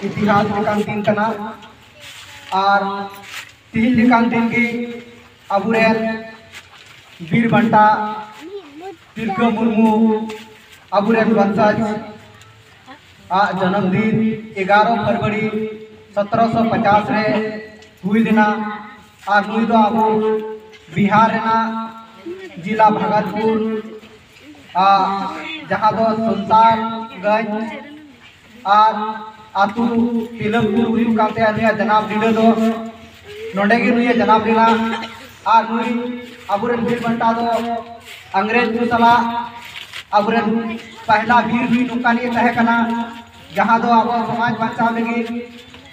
इतिहास लेकान दिन कना और तिहिन लेकान दिन की अबुरेन वीर बंटा तिलका मुर्मू अबुरेन वंशज जन्मदिन 11 फरवरी 1750 रे हुई लेना और नुई दो अब बिहार रेना जिला भागलपुर जहाँ दो सुल्तानगंज और आतु तिलकपुर हुई काते नुया जनाब दिले दो नोडे के नुया जनाब दिला और नुई अबुरेन वीर बंटा दो अंग्रेज को सला अबुरेन पहला वीर भी नुकानी तहे कना जहाँ दो अब समाज बचाव लगी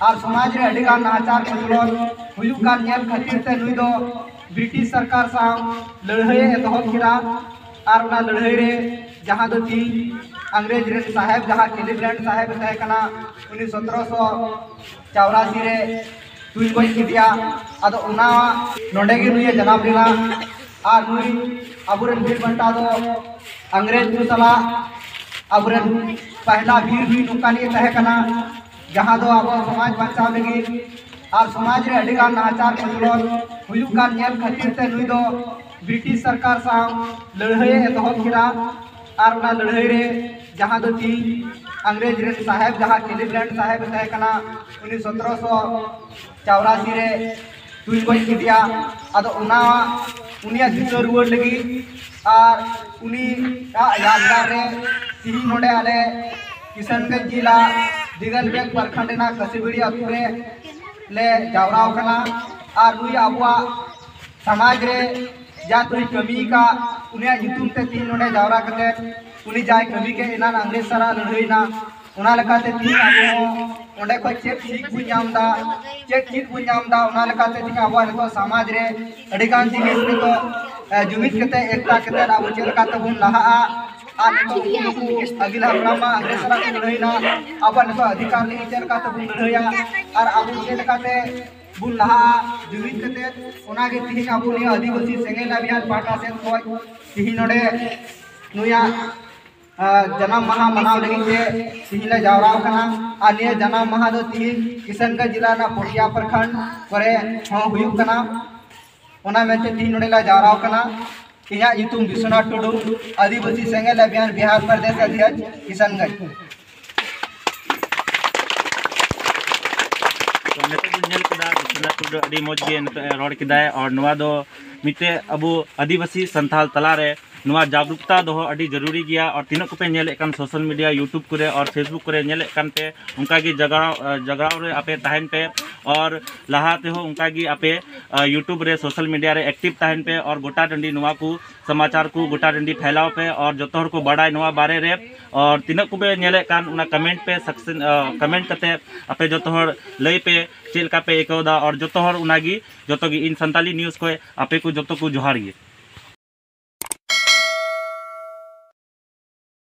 और समाज रे अडिगान नाचार कचलोन हुयुक कान नेल खातिर ते नुई दो ब्रिटिश सरकार साथ लड़ाई एतहब किरा और उना लड़ाई रे जहाँ दो थी अंग्रेज रे साहेब जहाँ क्लीवलैंड साहेब तहे कना उनी 1784 रे तुई गोई किदिया अदो उना नोडे के नुई जनाब दिला और नुई अबुरेन वीर बंटा दो अंग्रेज को सला अबुरेन पहला वीर भी नुकानी तहे कना जहाँ दो अब समाज बचाव लगी और समाज रे अडिगान नाचार कचलोन हुयुक कान नेल खातिर ते नुई दो ब्रिटिश सरकार साथ लड़ाई एतहब किरा और उना लड़ाई रे जहाँ दो थी अंग्रेज रे साहेब जहाँ क्लीवलैंड साहेब तहे कना उनी 1784 रे तुई गोई किदिया अदो उना उनिया जितो रुआर लगी और उनी यादगार रे तिही नोडे आले किशनगंज जिला दिगलबेग प्रखंड ना कसिबिड़ी अतु रे ले जावराव कना और नुई अबुआ समाज रे जा तुई कमी का उनिया जितुम ते तीन नोडे जावरा कते उनी जाय कमी के इना अंग्रेज सरा लड़ाई ना उना लकाते तीन अबो ओंडे को चेक सीख बु नामदा चेक चीज बु नामदा उना लकाते तीन अबो नितो समाज रे अडिगान जिनिस नितो जुमित कते एकता कते अबो चेक लकाते बुन लहा आ नितो अगिल हपरामा अंग्रेज सरा लड़ाई ना अबो नितो अधिकार ले चेक लकाते बुन लड़ाया और अबो चेक लकाते बुन लहा जुमित कते उना के तीन अबो नि आदिवासी सेंगेल अभियान पाटा से कोई तीन नोडे नुया जन्म माह मनाव लगी तीन जावराव कना आलिया जन्म माह दो तीन किशनगंज जिला ना पोटिया प्रखंड करे हुयुक कना ओना मेते तीन नोडेला जावराव कना इया युतुम विश्वनाथ टुडू आदिवासी सेंगेल अभियान बिहार प्रदेश अध्यक्ष किशनगंज विश्वनाथ टुडू अडी मौज गे नते रोड किदाय और नवा दो मिते अबो आदिवासी संथाल तलारे नुआ जागरूकता दो अड़ी जरूरी गया और तीनों को पे नेले कान सोशल मीडिया यूट्यूब करे और फेसबुक करे नेले कान पे उनका की जगराव रे आपे तहन पे और लहाते हो उनका की आपे यूट्यूब रे सोशल मीडिया रे एक्टिव तहन पे और गोटा डंडी नुआ को समाचार को गोटा डंडी फैलाव पे और जो तोहर को बड़ाई नुआ बारे रे और तीनों को पे नेले कान उना कमेंट पे सक्सेस कमेंट कते आपे जो तोहर लई पे चेलका पे एकौदा और जो तोहर उनागी जो तो इन संताली न्यूज़ को आपे को जो तो को जोहार गे।